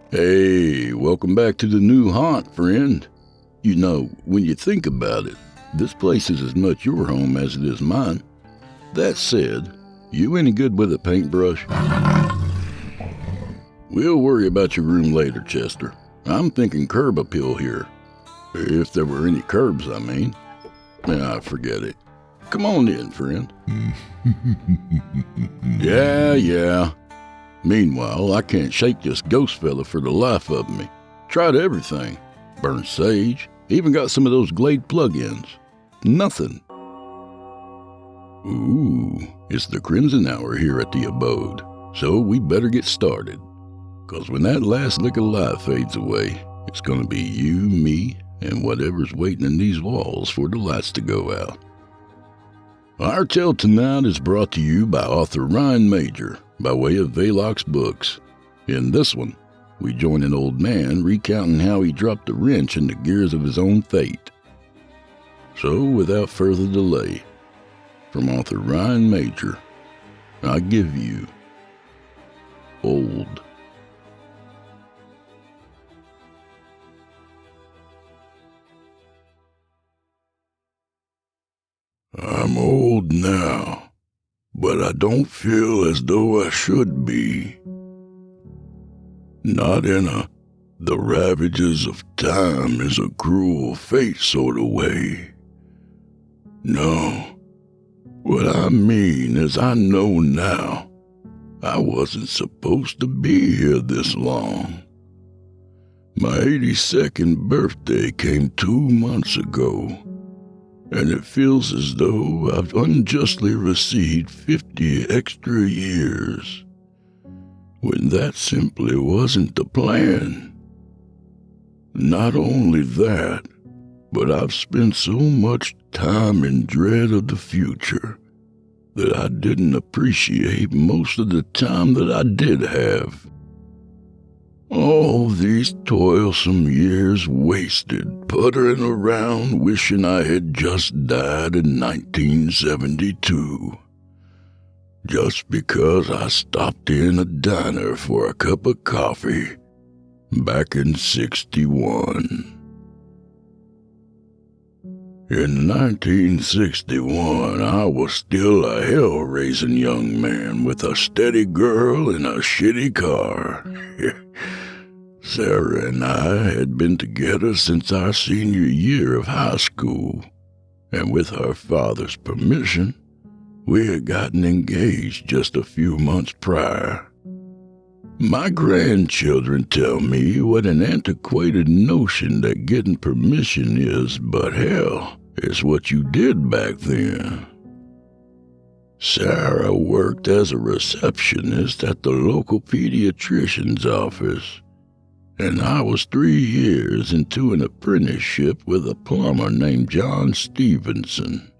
Hey, welcome back to the new haunt, friend. You know, when you think about it, this place is as much your home as it is mine. That said, you any good with a paintbrush? We'll worry about your room later, Chester. I'm thinking curb appeal here. If there were any curbs, I mean. Nah, forget it. Come on in, friend. Yeah. Meanwhile, I can't shake this ghost fella for the life of me. Tried everything. Burned sage. Even got some of those Glade plug-ins. Nothing. Ooh, it's the crimson hour here at the abode. So we better get started. 'Cause when that last lick of light fades away, it's gonna be you, me, and whatever's waiting in these walls for the lights to go out. Our tale tonight is brought to you by author Ryan Major, by way of Velox Books. In this one, we join an old man recounting how he dropped a wrench in the gears of his own fate. So, without further delay, from author Ryan Major, I give you Old. I'm old now, but I don't feel as though I should be. Not in a the ravages of time is a cruel fate sort of way. No, what I mean is I know now I wasn't supposed to be here this long. My 82nd birthday came 2 months ago, and it feels as though I've unjustly received 50 extra years, when that simply wasn't the plan. Not only that, but I've spent so much time in dread of the future that I didn't appreciate most of the time that I did have. All these toilsome years wasted puttering around wishing I had just died in 1972. Just because I stopped in a diner for a cup of coffee back in 61. In 1961, I was still a hell-raising young man with a steady girl in a shitty car. Sarah and I had been together since our senior year of high school, and with her father's permission, we had gotten engaged just a few months prior. My grandchildren tell me what an antiquated notion that getting permission is, but hell, it's what you did back then. Sarah worked as a receptionist at the local pediatrician's office, and I was 3 years into an apprenticeship with a plumber named John Stevenson.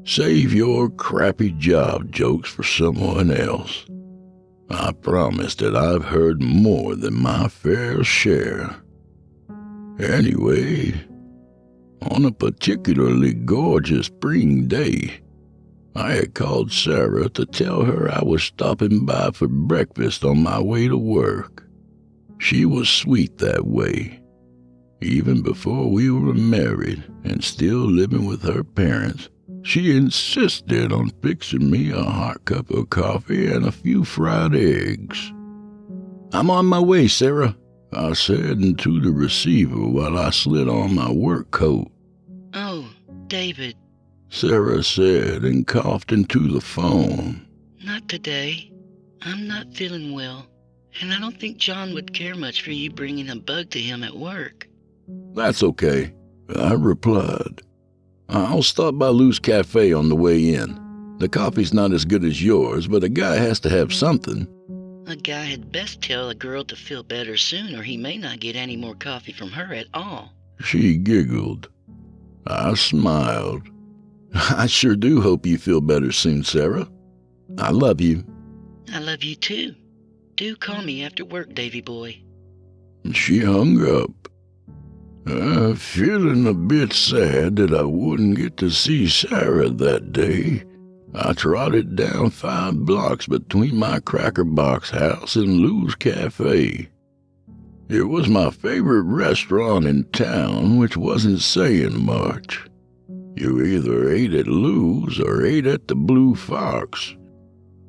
Save your crappy job jokes for someone else. I promise that I've heard more than my fair share. Anyway, on a particularly gorgeous spring day, I had called Sarah to tell her I was stopping by for breakfast on my way to work. She was sweet that way. Even before we were married and still living with her parents, she insisted on fixing me a hot cup of coffee and a few fried eggs. "I'm on my way, Sarah," I said into the receiver while I slid on my work coat. "Oh, David," Sarah said and coughed into the phone. "not today. I'm not feeling well, and I don't think John would care much for you bringing a bug to him at work." "That's okay," I replied. "I'll stop by Lou's Cafe on the way in. The coffee's not as good as yours, but a guy has to have something." "A guy had best tell a girl to feel better soon, or he may not get any more coffee from her at all." She giggled. I smiled. "I sure do hope you feel better soon, Sarah. I love you." "I love you too. Do call me after work, Davy boy." She hung up. Feeling a bit sad that I wouldn't get to see Sarah that day, I trotted down 5 blocks between my Cracker Box house and Lou's Cafe. It was my favorite restaurant in town, which wasn't saying much. You either ate at Lou's or ate at the Blue Fox.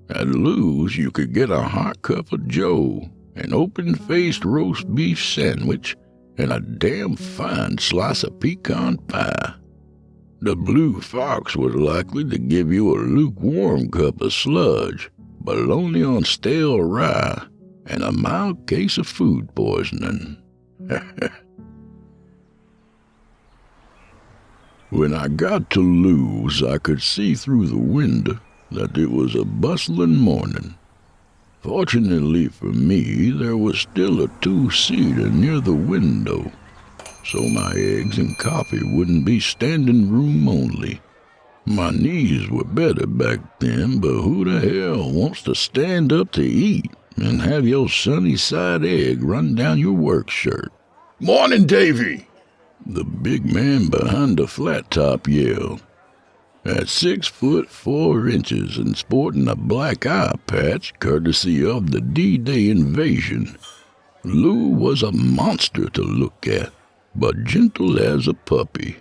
At Lou's, you could get a hot cup of joe, an open-faced roast beef sandwich, and a damn fine slice of pecan pie. The Blue Fox was likely to give you a lukewarm cup of sludge, but only on stale rye, and a mild case of food poisoning. When I got to Lou's, I could see through the window that it was a bustling morning. Fortunately for me, there was still a two-seater near the window, so my eggs and coffee wouldn't be standing room only. My knees were better back then, but who the hell wants to stand up to eat and have your sunny side egg run down your work shirt? "Morning, Davy!" the big man behind the flat top yelled. At 6'4" and sporting a black eye patch courtesy of the D-Day invasion, Lou was a monster to look at, but gentle as a puppy.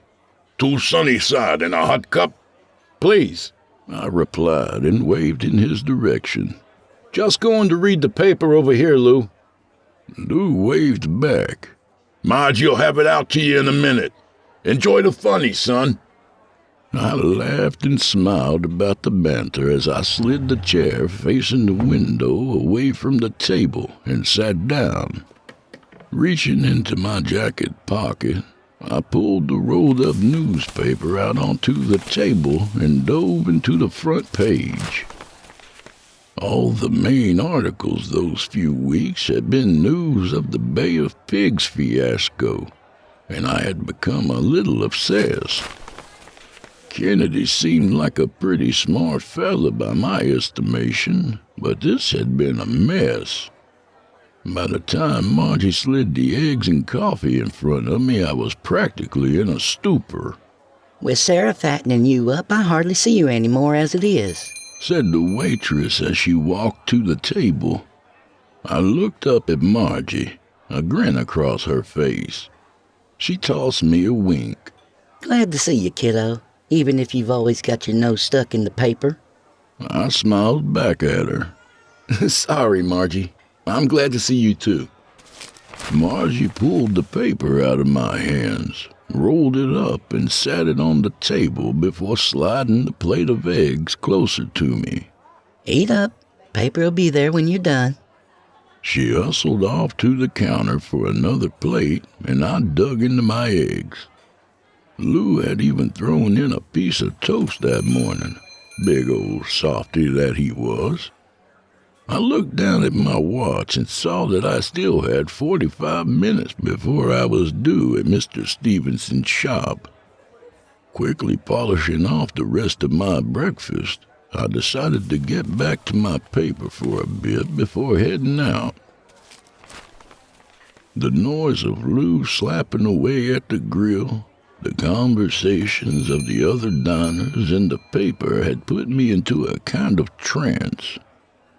"Two sunny side and a hot cup?" "Please," I replied and waved in his direction. "Just going to read the paper over here, Lou." Lou waved back. "Margie'll have it out to you in a minute. Enjoy the funny, son." I laughed and smiled about the banter as I slid the chair facing the window away from the table and sat down. Reaching into my jacket pocket, I pulled the rolled-up newspaper out onto the table and dove into the front page. All the main articles those few weeks had been news of the Bay of Pigs fiasco, and I had become a little obsessed. Kennedy seemed like a pretty smart fella by my estimation, but this had been a mess. By the time Margie slid the eggs and coffee in front of me, I was practically in a stupor. "With Sarah fattening you up, I hardly see you anymore as it is," said the waitress as she walked to the table. I looked up at Margie, a grin across her face. She tossed me a wink. "Glad to see you, kiddo, even if you've always got your nose stuck in the paper." I smiled back at her. "Sorry, Margie. I'm glad to see you too." Margie pulled the paper out of my hands, rolled it up, and sat it on the table before sliding the plate of eggs closer to me. "Eat up. Paper'll be there when you're done." She hustled off to the counter for another plate, and I dug into my eggs. Lou had even thrown in a piece of toast that morning, big old softy that he was. I looked down at my watch and saw that I still had 45 minutes before I was due at Mr. Stevenson's shop. Quickly polishing off the rest of my breakfast, I decided to get back to my paper for a bit before heading out. The noise of Lou slapping away at the grill, the conversations of the other diners, and the paper had put me into a kind of trance.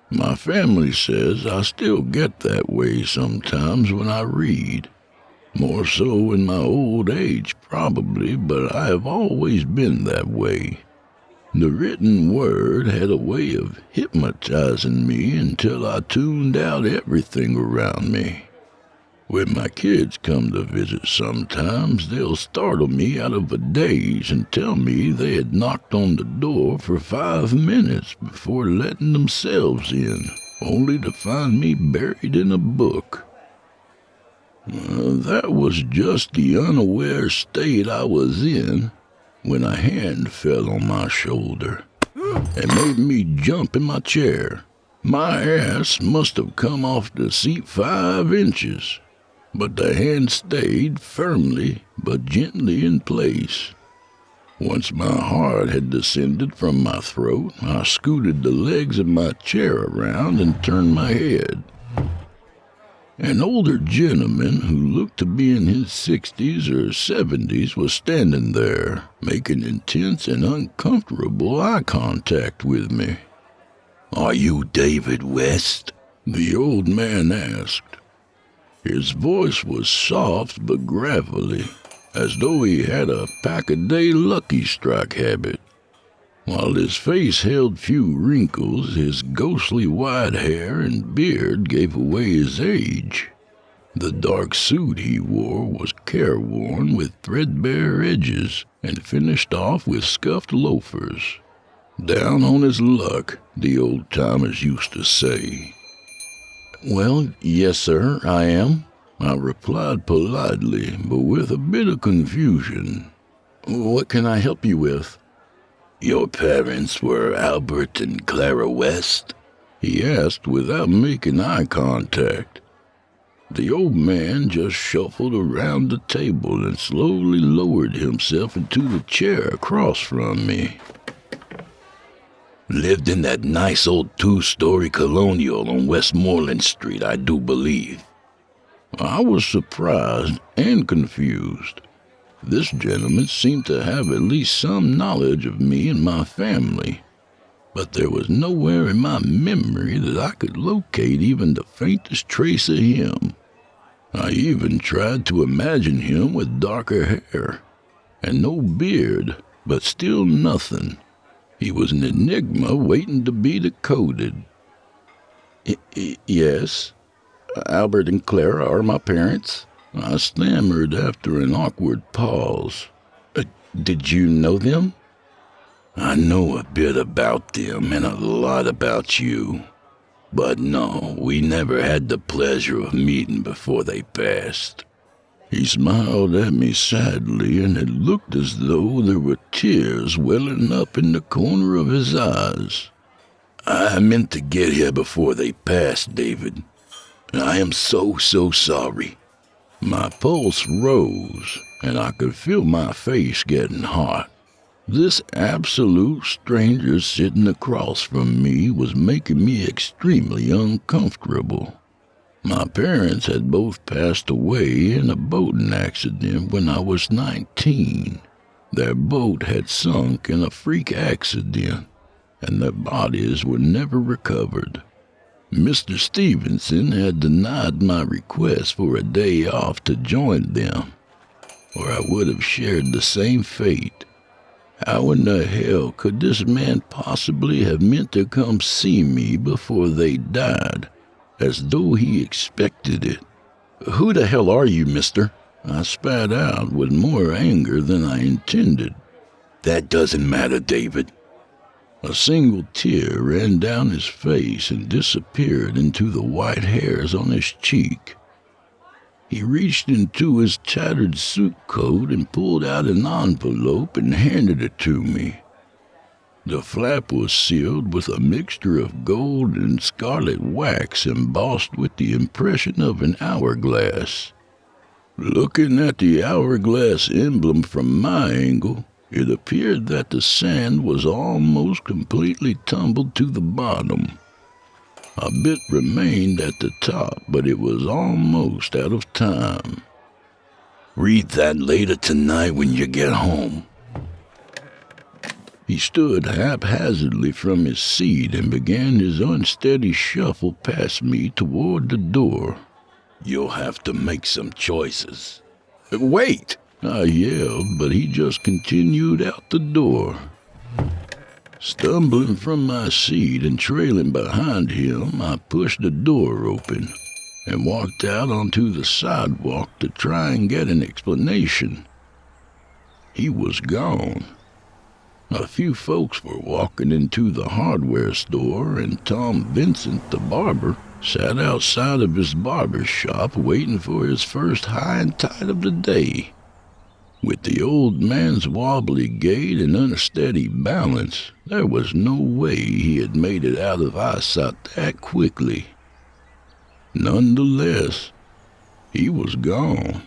My family says I still get that way sometimes when I read. More so in my old age, probably, but I have always been that way. The written word had a way of hypnotizing me until I tuned out everything around me. When my kids come to visit sometimes, they'll startle me out of a daze and tell me they had knocked on the door for 5 minutes before letting themselves in, only to find me buried in a book. That was just the unaware state I was in when a hand fell on my shoulder and made me jump in my chair. My ass must have come off the seat 5 inches. But the hand stayed firmly but gently in place. Once my heart had descended from my throat, I scooted the legs of my chair around and turned my head. An older gentleman who looked to be in his 60s or 70s was standing there, making intense and uncomfortable eye contact with me. "Are you David West?" the old man asked. His voice was soft but gravelly, as though he had a pack-a-day Lucky Strike habit. While his face held few wrinkles, his ghostly white hair and beard gave away his age. The dark suit he wore was careworn with threadbare edges and finished off with scuffed loafers. Down on his luck, the old-timers used to say. Well, yes, sir, I am. I replied politely, but with a bit of confusion. What can I help you with? Your parents were Albert and Clara West? He asked without making eye contact. The old man just shuffled around the table and slowly lowered himself into the chair across from me. Lived in that nice old 2-story colonial on Westmoreland Street, I do believe. I was surprised and confused. This gentleman seemed to have at least some knowledge of me and my family, but there was nowhere in my memory that I could locate even the faintest trace of him. I even tried to imagine him with darker hair and no beard, but still nothing. He was an enigma waiting to be decoded. Yes, Albert and Clara are my parents. I stammered after an awkward pause. Did you know them? I know a bit about them and a lot about you. But no, we never had the pleasure of meeting before they passed. He smiled at me sadly, and it looked as though there were tears welling up in the corner of his eyes. I meant to get here before they passed, David. I am so sorry. My pulse rose, and I could feel my face getting hot. This absolute stranger sitting across from me was making me extremely uncomfortable. My parents had both passed away in a boating accident when I was 19. Their boat had sunk in a freak accident, and their bodies were never recovered. Mr. Stevenson had denied my request for a day off to join them, or I would have shared the same fate. How in the hell could this man possibly have meant to come see me before they died, as though he expected it? Who the hell are you, mister? I spat out with more anger than I intended. That doesn't matter, David. A single tear ran down his face and disappeared into the white hairs on his cheek. He reached into his tattered suit coat and pulled out an envelope and handed it to me. The flap was sealed with a mixture of gold and scarlet wax embossed with the impression of an hourglass. Looking at the hourglass emblem from my angle, it appeared that the sand was almost completely tumbled to the bottom. A bit remained at the top, but it was almost out of time. Read that later tonight when you get home. He stood haphazardly from his seat and began his unsteady shuffle past me toward the door. You'll have to make some choices. Wait! I yelled, but he just continued out the door. Stumbling from my seat and trailing behind him, I pushed the door open and walked out onto the sidewalk to try and get an explanation. He was gone. A few folks were walking into the hardware store, and Tom Vincent, the barber, sat outside of his barber shop waiting for his first high and tide of the day. With the old man's wobbly gait and unsteady balance, there was no way he had made it out of eyesight that quickly. Nonetheless, he was gone,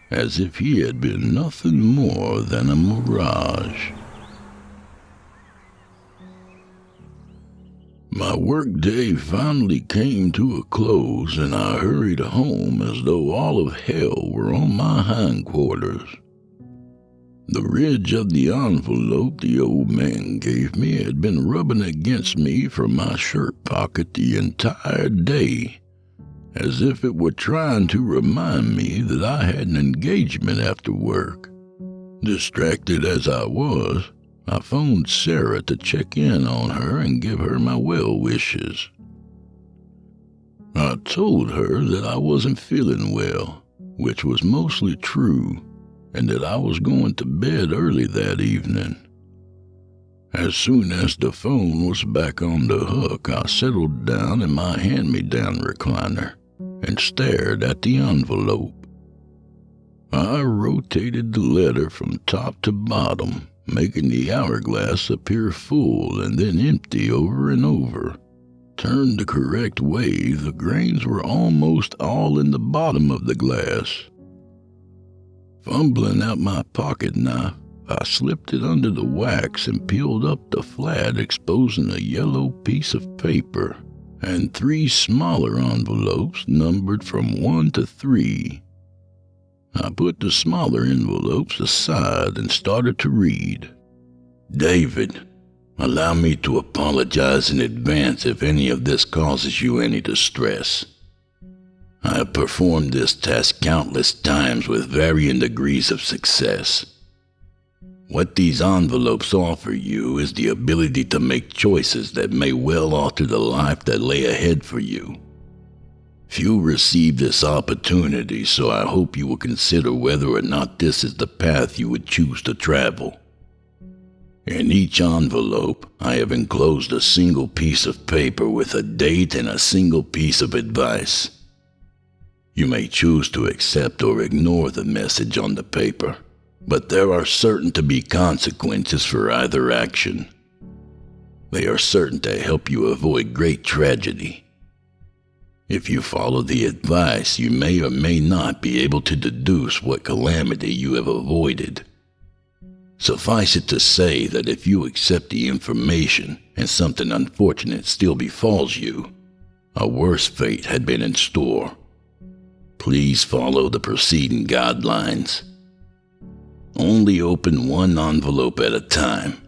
as if he had been nothing more than a mirage. My workday finally came to a close, and I hurried home as though all of hell were on my hindquarters. The ridge of the envelope the old man gave me had been rubbing against me from my shirt pocket the entire day, as if it were trying to remind me that I had an engagement after work. Distracted as I was, I phoned Sarah to check in on her and give her my well wishes. I told her that I wasn't feeling well, which was mostly true, and that I was going to bed early that evening. As soon as the phone was back on the hook, I settled down in my hand-me-down recliner and stared at the envelope. I rotated the letter from top to bottom, making the hourglass appear full and then empty over and over. Turned the correct way, the grains were almost all in the bottom of the glass. Fumbling out my pocket knife, I slipped it under the wax and peeled up the flat, exposing a yellow piece of paper and 3 smaller envelopes numbered from 1 to 3. I put the smaller envelopes aside and started to read. David, allow me to apologize in advance if any of this causes you any distress. I have performed this task countless times with varying degrees of success. What these envelopes offer you is the ability to make choices that may well alter the life that lay ahead for you. Few receive this opportunity, so I hope you will consider whether or not this is the path you would choose to travel. In each envelope, I have enclosed a single piece of paper with a date and a single piece of advice. You may choose to accept or ignore the message on the paper, but there are certain to be consequences for either action. They are certain to help you avoid great tragedy. If you follow the advice, you may or may not be able to deduce what calamity you have avoided. Suffice it to say that if you accept the information and something unfortunate still befalls you, a worse fate had been in store. Please follow the preceding guidelines. Only open one envelope at a time.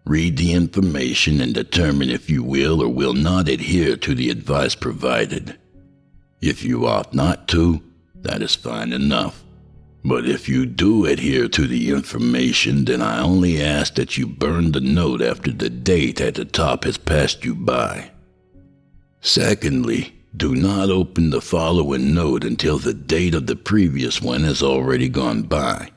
Read the information and determine if you will or will not adhere to the advice provided. If you ought not to, that is fine enough. But if you do adhere to the information, then I only ask that you burn the note after the date at the top has passed you by. Secondly, do not open the following note until the date of the previous one has already gone by.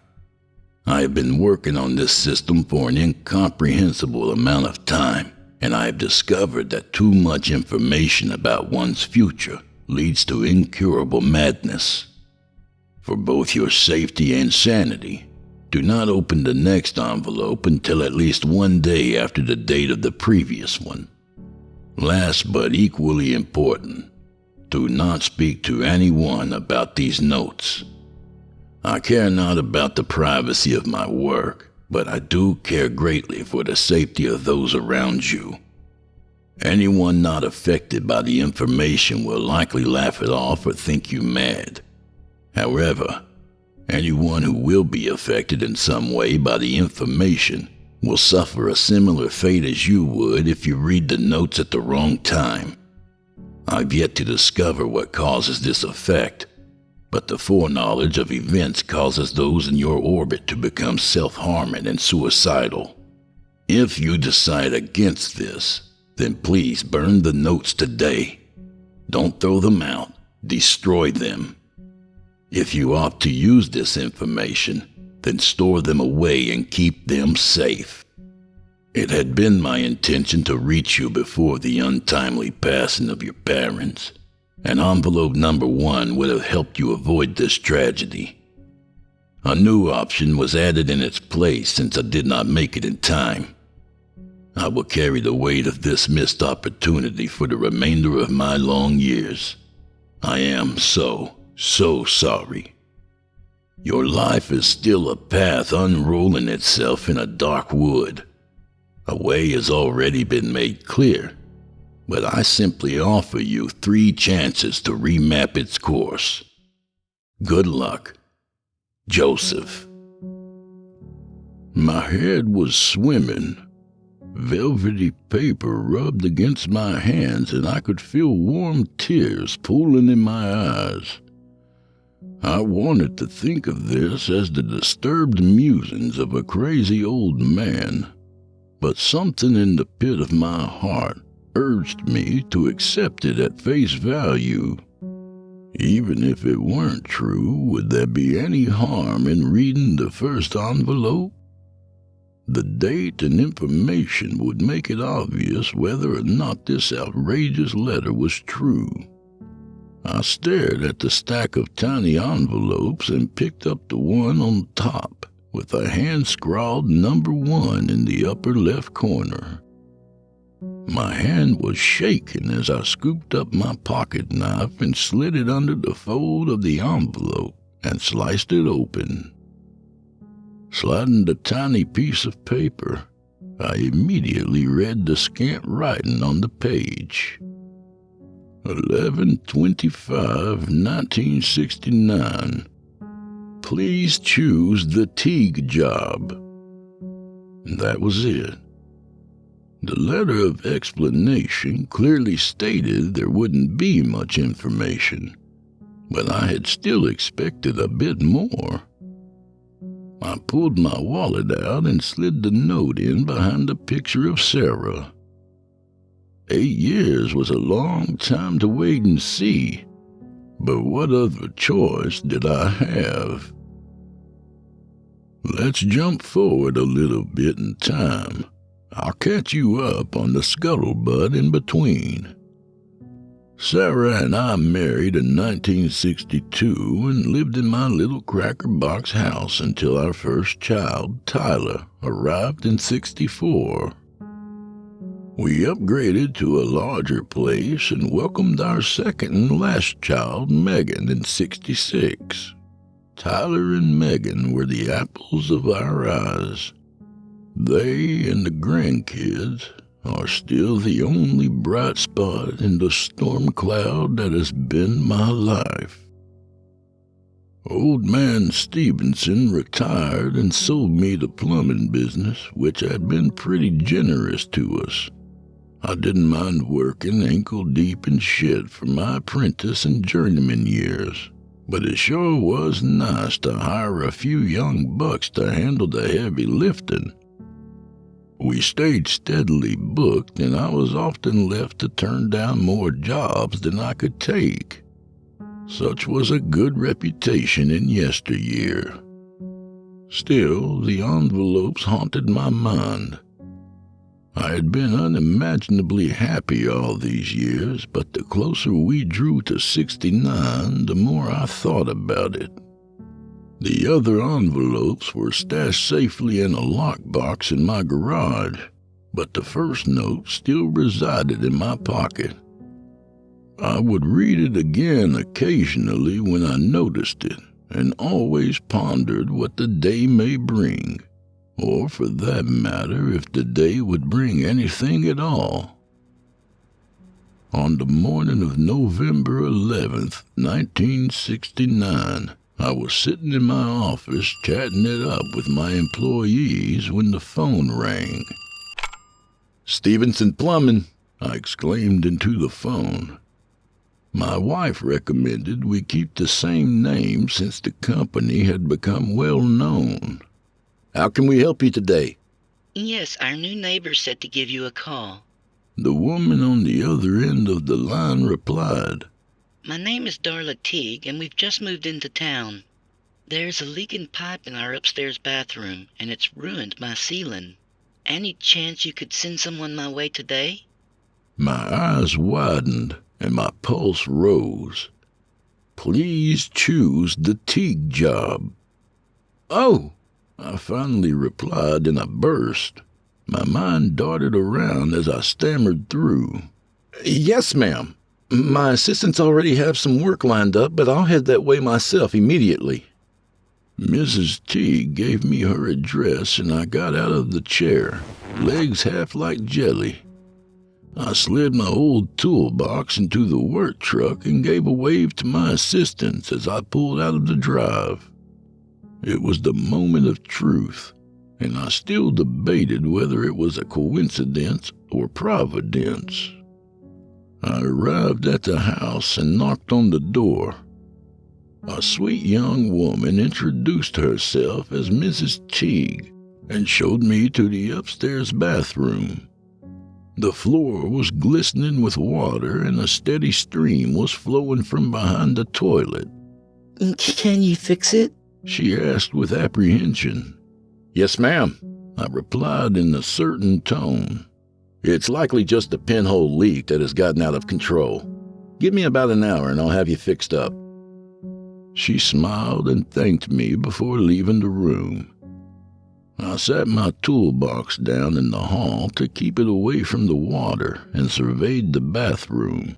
I have been working on this system for an incomprehensible amount of time, and I have discovered that too much information about one's future leads to incurable madness. For both your safety and sanity, do not open the next envelope until at least 1 day after the date of the previous one. Last but equally important, do not speak to anyone about these notes. I care not about the privacy of my work, but I do care greatly for the safety of those around you. Anyone not affected by the information will likely laugh it off or think you mad. However, anyone who will be affected in some way by the information will suffer a similar fate as you would if you read the notes at the wrong time. I've yet to discover what causes this effect, but the foreknowledge of events causes those in your orbit to become self-harming and suicidal. If you decide against this, then please burn the notes today. Don't throw them out, destroy them. If you opt to use this information, then store them away and keep them safe. It had been my intention to reach you before the untimely passing of your parents, and envelope number 1 would have helped you avoid this tragedy. A new option was added in its place since I did not make it in time. I will carry the weight of this missed opportunity for the remainder of my long years. I am so sorry. Your life is still a path unrolling itself in a dark wood. A way has already been made clear, but I simply offer you 3 chances to remap its course. Good luck, Joseph. My head was swimming. Velvety paper rubbed against my hands, and I could feel warm tears pooling in my eyes. I wanted to think of this as the disturbed musings of a crazy old man, but something in the pit of my heart urged me to accept it at face value. Even if it weren't true, would there be any harm in reading the first envelope? The date and information would make it obvious whether or not this outrageous letter was true. I stared at the stack of tiny envelopes and picked up the one on top, with a hand-scrawled number 1 in the upper left corner. My hand was shaking as I scooped up my pocket knife and slid it under the fold of the envelope and sliced it open. Sliding the tiny piece of paper, I immediately read the scant writing on the page. 11/25/1969. Please choose the Teague job. And that was it. The letter of explanation clearly stated there wouldn't be much information, but I had still expected a bit more. I pulled my wallet out and slid the note in behind the picture of Sarah. 8 years was a long time to wait and see, but what other choice did I have? Let's jump forward a little bit in time. I'll catch you up on the scuttlebutt in between. Sarah and I married in 1962 and lived in my little cracker box house until our first child, Tyler, arrived in '64. We upgraded to a larger place and welcomed our second and last child, Megan, in '66. Tyler and Megan were the apples of our eyes. They and the grandkids are still the only bright spot in the storm cloud that has been my life. Old man Stevenson retired and sold me the plumbing business, which had been pretty generous to us. I didn't mind working ankle-deep in shit for my apprentice and journeyman years, but it sure was nice to hire a few young bucks to handle the heavy lifting. We stayed steadily booked, and I was often left to turn down more jobs than I could take. Such was a good reputation in yesteryear. Still, the envelopes haunted my mind. I had been unimaginably happy all these years, but the closer we drew to 69, the more I thought about it. The other envelopes were stashed safely in a lockbox in my garage, but the first note still resided in my pocket. I would read it again occasionally when I noticed it, and always pondered what the day may bring, or for that matter, if the day would bring anything at all. On the morning of November 11th, 1969, I was sitting in my office chatting it up with my employees when the phone rang. Stevenson Plumbing, I exclaimed into the phone. My wife recommended we keep the same name since the company had become well known. how can we help you today? Yes, our new neighbor said to give you a call. The woman on the other end of the line replied. My name is Darla Teague, and we've just moved into town. There's a leaking pipe in our upstairs bathroom, and it's ruined my ceiling. Any chance you could send someone my way today? My eyes widened, and my pulse rose. Please choose the Teague job. Oh, I finally replied in a burst. My mind darted around as I stammered through. yes, ma'am. My assistants already have some work lined up, but I'll head that way myself immediately. Mrs. Teague gave me her address, and I got out of the chair, legs half like jelly. I slid my old toolbox into the work truck and gave a wave to my assistants as I pulled out of the drive. It was the moment of truth, and I still debated whether it was a coincidence or providence. I arrived at the house and knocked on the door. A sweet young woman introduced herself as Mrs. Teague and showed me to the upstairs bathroom. The floor was glistening with water and a steady stream was flowing from behind the toilet. Can you fix it? She asked with apprehension. Yes, ma'am, I replied in a certain tone. It's likely just a pinhole leak that has gotten out of control. Give me about an hour and I'll have you fixed up. She smiled and thanked me before leaving the room. I sat my toolbox down in the hall to keep it away from the water and surveyed the bathroom.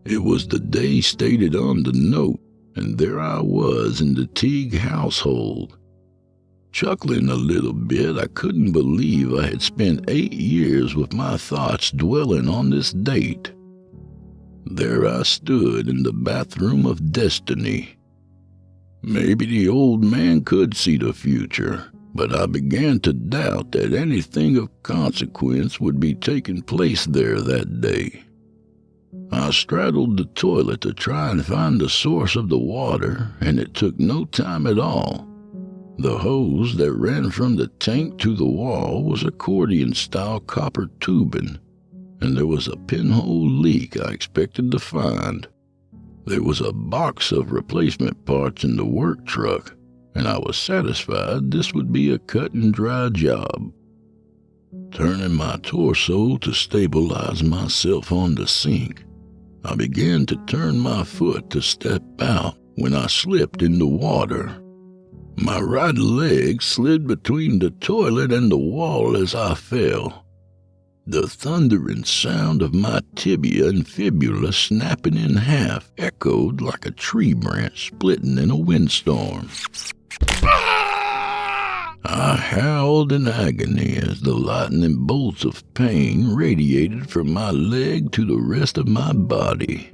It was the day stated on the note, and there I was in the Teague household. Chuckling a little bit, I couldn't believe I had spent 8 years with my thoughts dwelling on this date. There I stood in the bathroom of destiny. Maybe the old man could see the future, but I began to doubt that anything of consequence would be taking place there that day. I straddled the toilet to try and find the source of the water, and it took no time at all. The hose that ran from the tank to the wall was accordion-style copper tubing, and there was a pinhole leak I expected to find. There was a box of replacement parts in the work truck, and I was satisfied this would be a cut-and-dry job. Turning my torso to stabilize myself on the sink, I began to turn my foot to step out when I slipped in the water. My right leg slid between the toilet and the wall as I fell. The thundering sound of my tibia and fibula snapping in half echoed like a tree branch splitting in a windstorm. I howled in agony as the lightning bolts of pain radiated from my leg to the rest of my body.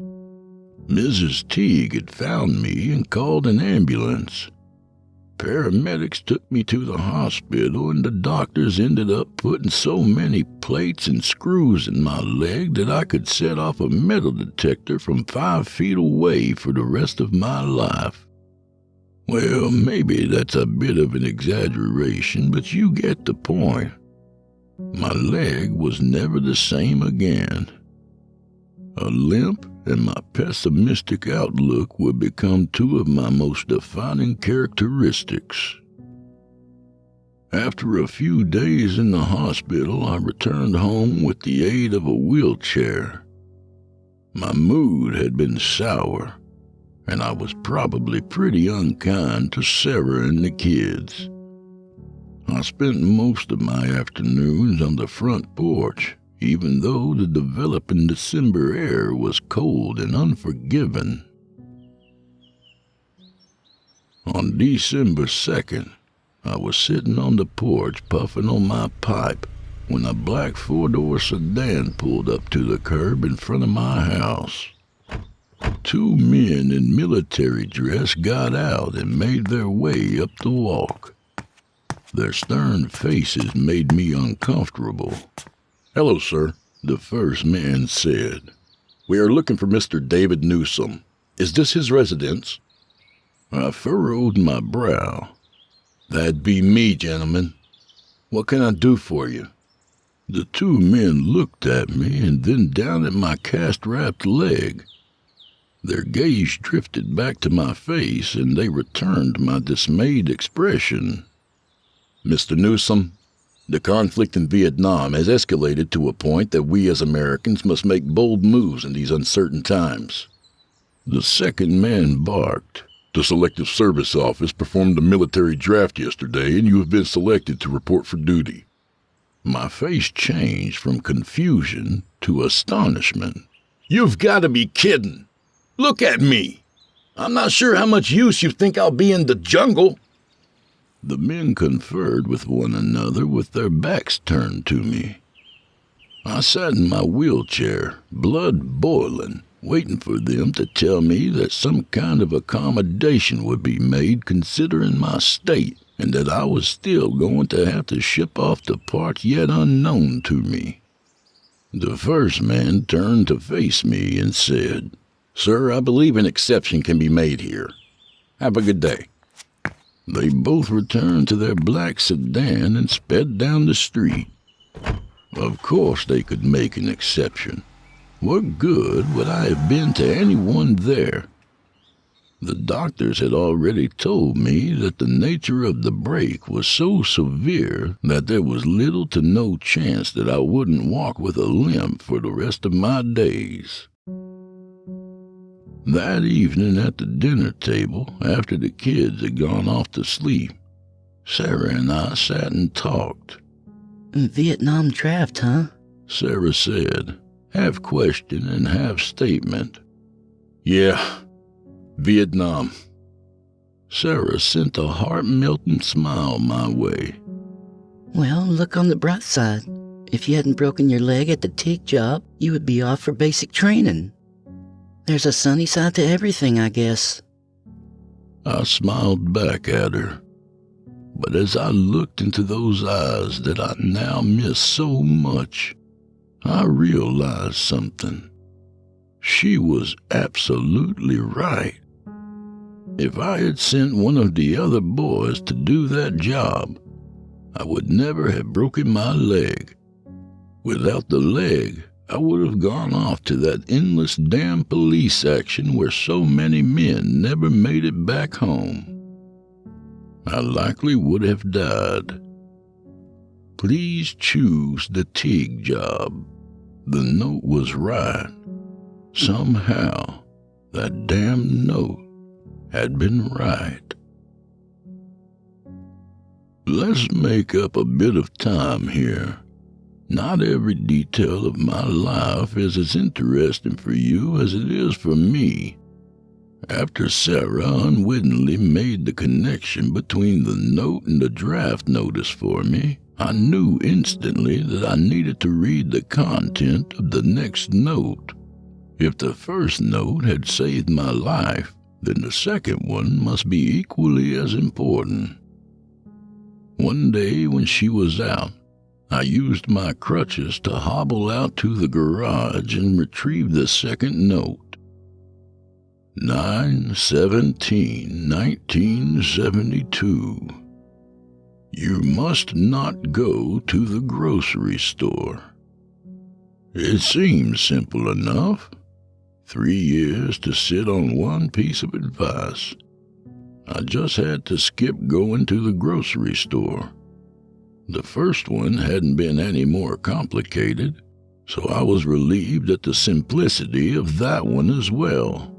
Mrs. Teague had found me and called an ambulance. Paramedics took me to the hospital, and the doctors ended up putting so many plates and screws in my leg that I could set off a metal detector from 5 feet away for the rest of my life. Well, maybe that's a bit of an exaggeration, but you get the point. My leg was never the same again. A limp and my pessimistic outlook would become 2 of my most defining characteristics. After a few days in the hospital, I returned home with the aid of a wheelchair. My mood had been sour, and I was probably pretty unkind to Sarah and the kids. I spent most of my afternoons on the front porch, even though the developing December air was cold and unforgiving. On December 2nd, I was sitting on the porch puffing on my pipe when a black 4-door sedan pulled up to the curb in front of my house. 2 men in military dress got out and made their way up the walk. Their stern faces made me uncomfortable. Hello, sir, the first man said. We are looking for Mr. David Newsom. Is this his residence? I furrowed my brow. That'd be me, gentlemen. What can I do for you? The 2 men looked at me and then down at my cast-wrapped leg. Their gaze drifted back to my face, and they returned my dismayed expression. Mr. Newsom, the conflict in Vietnam has escalated to a point that we as Americans must make bold moves in these uncertain times. The second man barked. The Selective Service Office performed a military draft yesterday, and you have been selected to report for duty. My face changed from confusion to astonishment. You've got to be kidding. Look at me. I'm not sure how much use you think I'll be in the jungle. The men conferred with one another with their backs turned to me. I sat in my wheelchair, blood boiling, waiting for them to tell me that some kind of accommodation would be made considering my state, and that I was still going to have to ship off to parts yet unknown to me. The first man turned to face me and said, "Sir, I believe an exception can be made here. Have a good day." They both returned to their black sedan and sped down the street. Of course they could make an exception. What good would I have been to anyone there? The doctors had already told me that the nature of the break was so severe that there was little to no chance that I wouldn't walk with a limp for the rest of my days. That evening at the dinner table, after the kids had gone off to sleep, Sarah and I sat and talked. Vietnam draft, huh? Sarah said, half question and half statement. "Yeah, Vietnam." Sarah sent a heart-melting smile my way. Well, look on the bright side. If you hadn't broken your leg at the TIG job, you would be off for basic training. There's a sunny side to everything, I guess. I smiled back at her. But as I looked into those eyes that I now miss so much, I realized something. She was absolutely right. If I had sent one of the other boys to do that job, I would never have broken my leg. Without the leg, I would have gone off to that endless damn police action where so many men never made it back home. I likely would have died. Please choose the TIG job. The note was right. Somehow, that damn note had been right. Let's make up a bit of time here. Not every detail of my life is as interesting for you as it is for me. After Sarah unwittingly made the connection between the note and the draft notice for me, I knew instantly that I needed to read the content of the next note. If the first note had saved my life, then the second one must be equally as important. One day when she was out, I used my crutches to hobble out to the garage and retrieve the second note. 9/17/1972. You must not go to the grocery store. It seems simple enough. 3 years to sit on one piece of advice. I just had to skip going to the grocery store. The first one hadn't been any more complicated, so I was relieved at the simplicity of that one as well.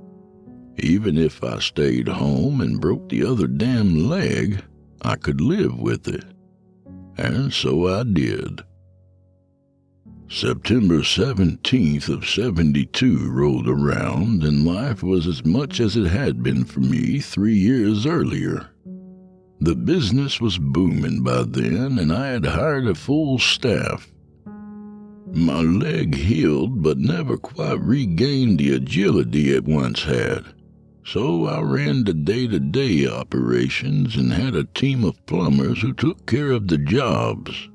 Even if I stayed home and broke the other damn leg, I could live with it. And so I did. September 17th of 72 rolled around, and life was as much as it had been for me 3 years earlier. The business was booming by then, and I had hired a full staff. My leg healed, but never quite regained the agility it once had. So I ran the day-to-day operations and had a team of plumbers who took care of the jobs.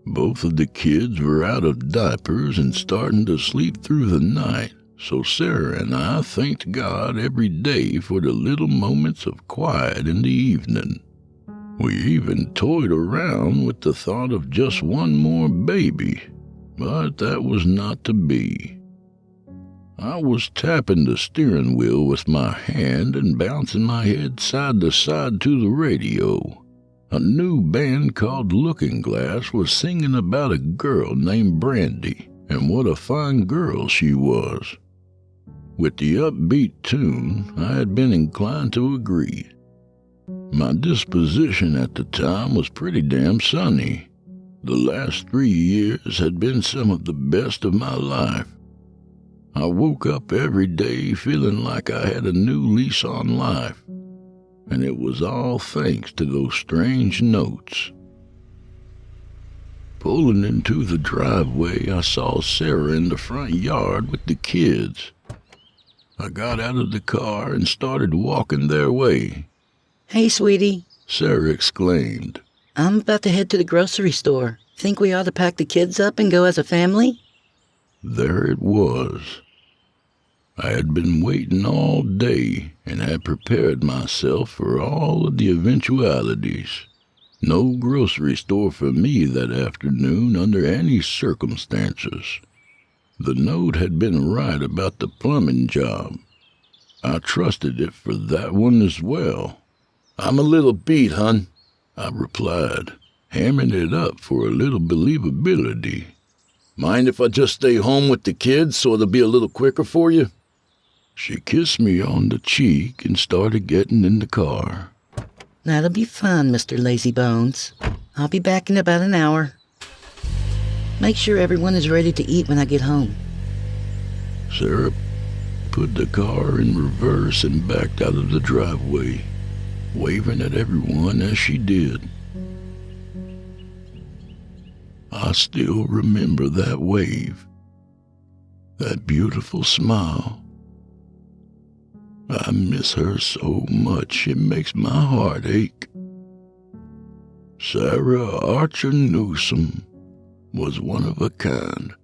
Both of the kids were out of diapers and starting to sleep through the night, so Sarah and I thanked God every day for the little moments of quiet in the evening. We even toyed around with the thought of just one more baby, but that was not to be. I was tapping the steering wheel with my hand and bouncing my head side to side to the radio. A new band called Looking Glass was singing about a girl named Brandy, and what a fine girl she was. With the upbeat tune, I had been inclined to agree. My disposition at the time was pretty damn sunny. The last 3 years had been some of the best of my life. I woke up every day feeling like I had a new lease on life, and it was all thanks to those strange notes. Pulling into the driveway, I saw Sarah in the front yard with the kids. I got out of the car and started walking their way. Hey, sweetie, Sarah exclaimed. I'm about to head to the grocery store. Think we ought to pack the kids up and go as a family? There it was. I had been waiting all day and had prepared myself for all of the eventualities. No grocery store for me that afternoon under any circumstances. The note had been right about the plumbing job. I trusted it for that one as well. I'm a little beat, hun, I replied, hamming it up for a little believability. Mind if I just stay home with the kids so it'll be a little quicker for you? She kissed me on the cheek and started getting in the car. That'll be fine, Mr. Lazybones. I'll be back in about an hour. Make sure everyone is ready to eat when I get home. Sarah put the car in reverse and backed out of the driveway, waving at everyone as she did. I still remember that wave, that beautiful smile. I miss her so much it makes my heart ache. Sarah Archer Newsom was one of a kind,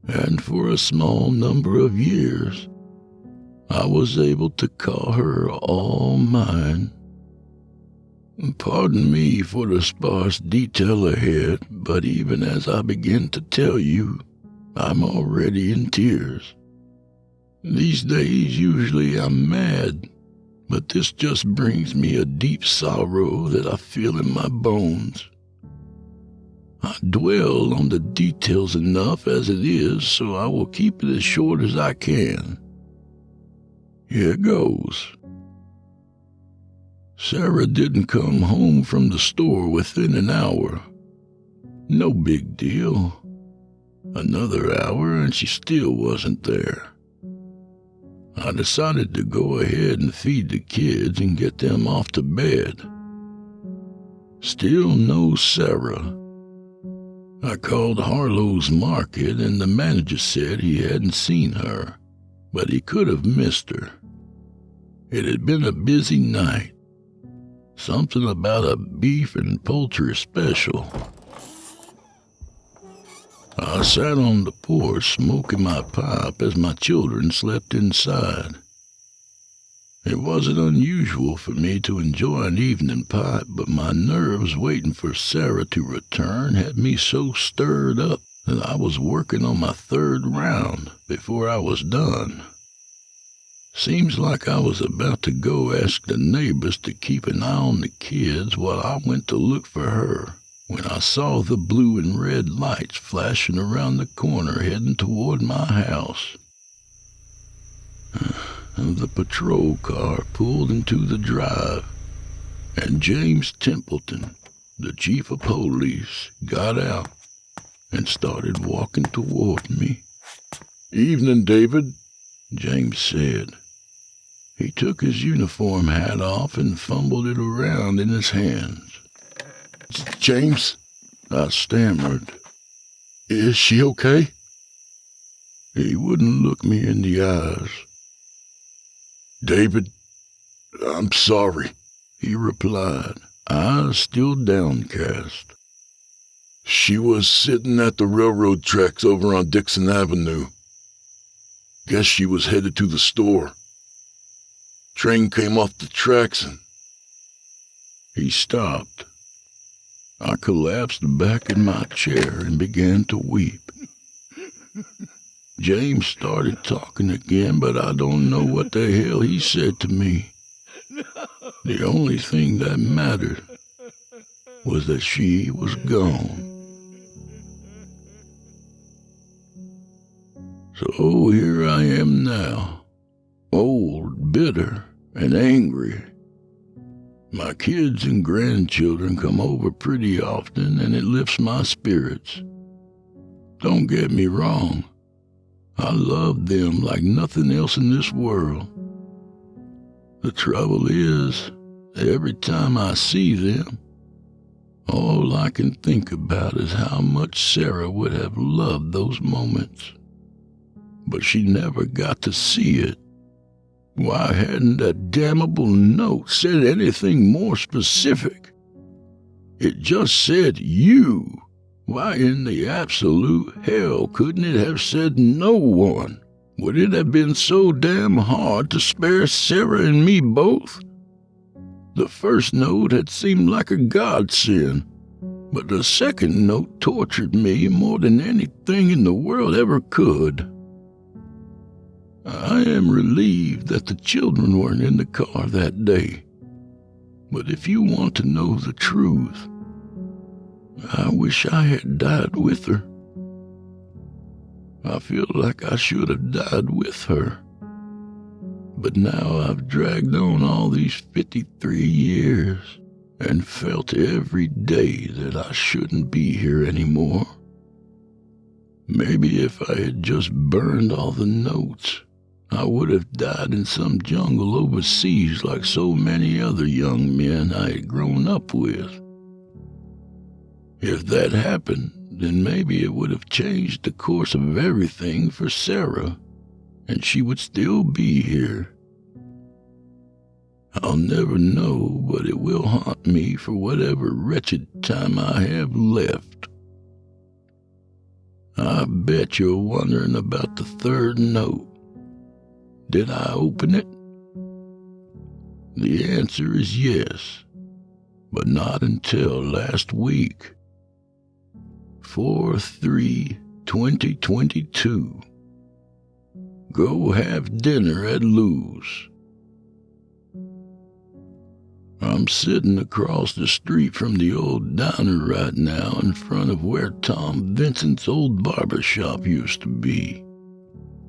and for a small number of years, I was able to call her all mine. Pardon me for the sparse detail ahead, but even as I begin to tell you, I'm already in tears. These days, usually I'm mad, but this just brings me a deep sorrow that I feel in my bones. I dwell on the details enough as it is, so I will keep it as short as I can. Here goes. Sarah didn't come home from the store within an hour. No big deal. Another hour and she still wasn't there. I decided to go ahead and feed the kids and get them off to bed. Still no Sarah. I called Harlow's Market and the manager said he hadn't seen her, but he could have missed her. It had been a busy night. Something about a beef and poultry special. I sat on the porch smoking my pipe as my children slept inside. It wasn't unusual for me to enjoy an evening pipe, but my nerves waiting for Sarah to return had me so stirred up that I was working on my third round before I was done. Seems like I was about to go ask the neighbors to keep an eye on the kids while I went to look for her, when I saw the blue and red lights flashing around the corner heading toward my house. The patrol car pulled into the drive, and James Templeton, the chief of police, got out and started walking toward me. "Evening, David," James said. He took his uniform hat off and fumbled it around in his hands. "James," I stammered. "is she okay?" He wouldn't look me in the eyes. "David, I'm sorry," he replied, eyes still downcast. "She was sitting at the railroad tracks over on Dixon Avenue. Guess she was headed to the store. Train came off the tracks and..." He stopped. I collapsed back in my chair and began to weep. James started talking again, but I don't know what the hell he said to me. The only thing that mattered was that she was gone. So here I am now, old, bitter, and angry. My kids and grandchildren come over pretty often, and it lifts my spirits. Don't get me wrong. I love them like nothing else in this world. The trouble is, every time I see them, all I can think about is how much Sarah would have loved those moments. but she never got to see it. Why hadn't that damnable note said anything more specific? It just said you. Why in the absolute hell couldn't it have said no one? Would it have been so damn hard to spare Sarah and me both? The first note had seemed like a godsend, but the second note tortured me more than anything in the world ever could. I am relieved that the children weren't in the car that day, but if you want to know the truth, I wish I had died with her. I feel like I should have died with her. But now I've dragged on all these 53 years and felt every day that I shouldn't be here anymore. Maybe if I had just burned all the notes, I would have died in some jungle overseas like so many other young men I had grown up with. If that happened, then maybe it would have changed the course of everything for Sarah, and she would still be here. I'll never know, but it will haunt me for whatever wretched time I have left. I bet you're wondering about the third note. Did I open it? The answer is yes, but not until last week. 4/3/2022. Go have dinner at Lou's. I'm sitting across the street from the old diner right now in front of where Tom Vincent's old barber shop used to be.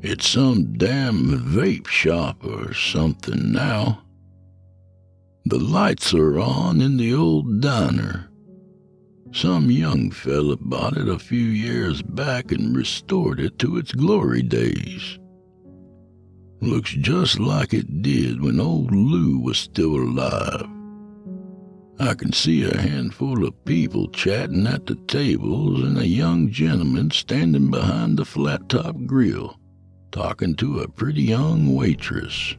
It's some damn vape shop or something now. The lights are on in the old diner. Some young fella bought it a few years back and restored it to its glory days. Looks just like it did when old Lou was still alive. I can see a handful of people chatting at the tables and a young gentleman standing behind the flat-top grill, talking to a pretty young waitress.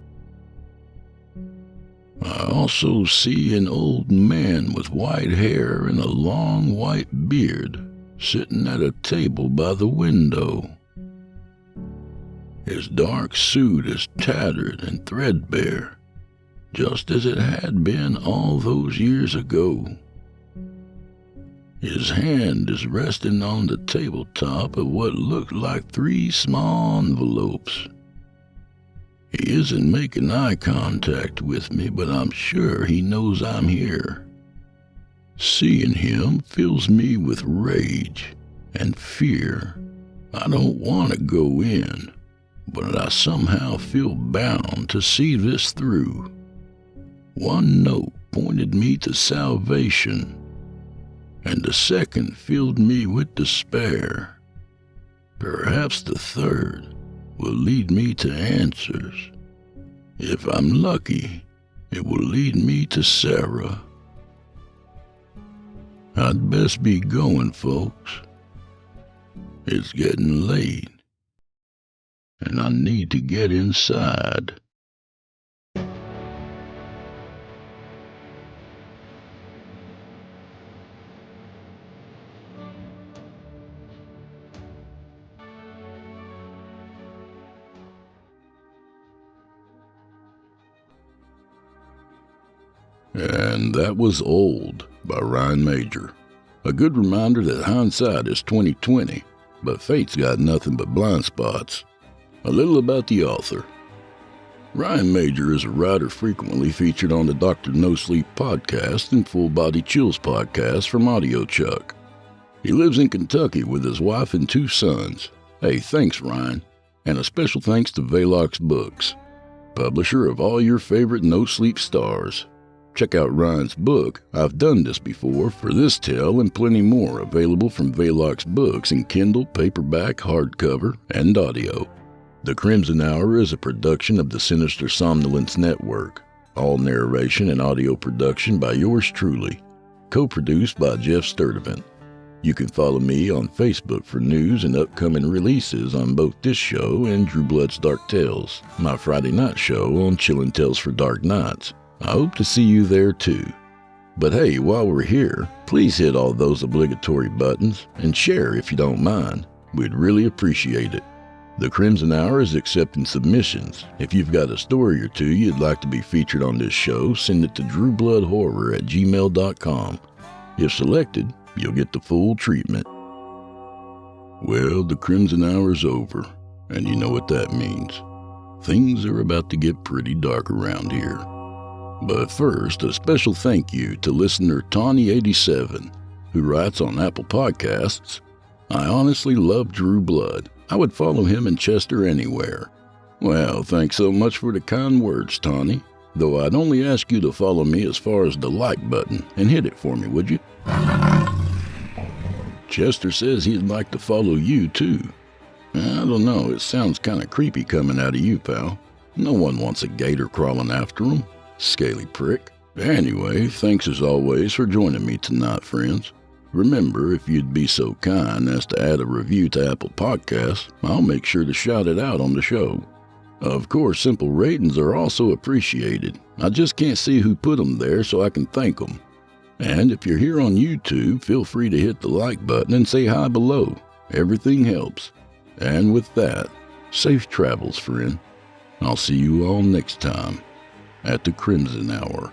I also see an old man with white hair and a long white beard sitting at a table by the window. His dark suit is tattered and threadbare, just as it had been all those years ago. His hand is resting on the tabletop of what look like 3 small envelopes. He isn't making eye contact with me, but I'm sure he knows I'm here. Seeing him fills me with rage and fear. I don't want to go in, but I somehow feel bound to see this through. One note pointed me to salvation, and the second filled me with despair. Perhaps the third will lead me to answers. If I'm lucky, it will lead me to Sarah. I'd best be going, folks. It's getting late, and I need to get inside. And that was Old by Ryan Major. A good reminder that hindsight is 20/20, but fate's got nothing but blind spots. A little about the author. Ryan Major is a writer frequently featured on the Dr. No Sleep podcast and Full Body Chills podcast from Audio Chuck. He lives in Kentucky with his wife and 2 sons. Hey, thanks, Ryan. And a special thanks to Velox Books, publisher of all your favorite no sleep stars. Check out Ryan's book, I've Done This Before, for this tale and plenty more available from Velox Books in Kindle, paperback, hardcover, and audio. The Crimson Hour is a production of the Sinister Somnolence Network. All narration and audio production by yours truly. Co-produced by Geoff Sturtevant. You can follow me on Facebook for news and upcoming releases on both this show and Drew Blood's Dark Tales, my Friday night show on Chillin' Tales for Dark Nights. I hope to see you there too. But hey, while we're here, please hit all those obligatory buttons and share if you don't mind. We'd really appreciate it. The Crimson Hour is accepting submissions. If you've got a story or two you'd like to be featured on this show, send it to drewbloodhorror@gmail.com. If selected, you'll get the full treatment. Well, the Crimson Hour's over, and you know what that means. Things are about to get pretty dark around here. But first, a special thank you to listener Tawny87, who writes on Apple Podcasts, "I honestly love Drew Blood. I would follow him in Chester anywhere." Well, thanks so much for the kind words, Tawny. Though I'd only ask you to follow me as far as the like button and hit it for me, would you? Chester says he'd like to follow you, too. I don't know, it sounds kind of creepy coming out of you, pal. No one wants a gator crawling after him. Scaly prick. Anyway, thanks as always for joining me tonight, friends. Remember, if you'd be so kind as to add a review to Apple Podcasts, I'll make sure to shout it out on the show. Of course, simple ratings are also appreciated. I just can't see who put them there so I can thank them. And if you're here on YouTube, feel free to hit the like button and say hi below. Everything helps. And with that, safe travels, friend. I'll see you all next time at the Crimson Hour.